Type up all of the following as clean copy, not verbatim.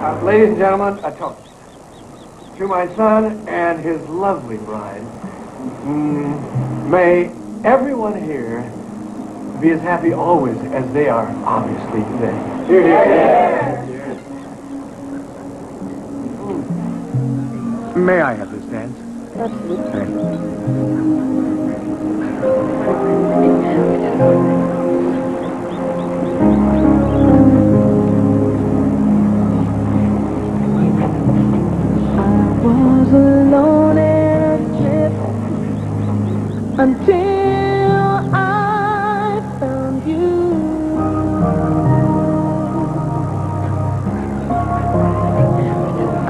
Ladies and gentlemen, a toast. To my son and his lovely bride. May everyone here be as happy always as they are, obviously, today. Hear, hear, hear. May I have this dance? Absolutely. Alone in a trip until I found you.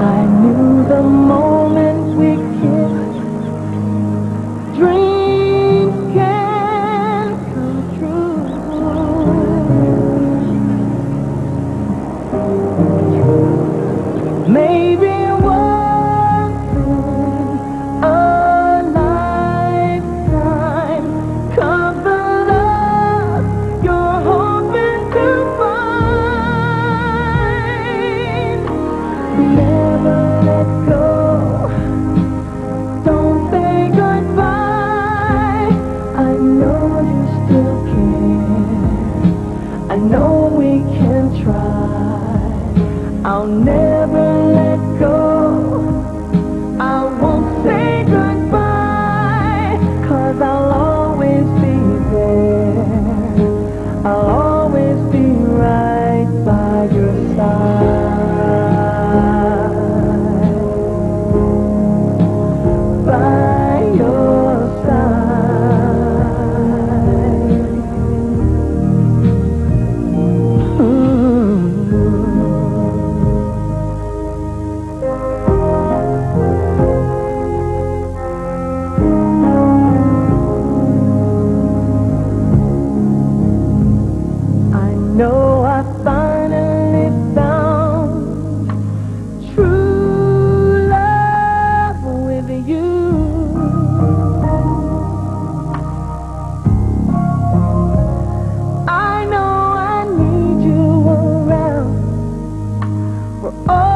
I knew the moment we kissed, dreams can come true. Maybe I'll never let go. I won't say goodbye, 'cause I'll always be there. I'll always be right by your side. By your side. No, I finally found true love with you. I know I need you around for all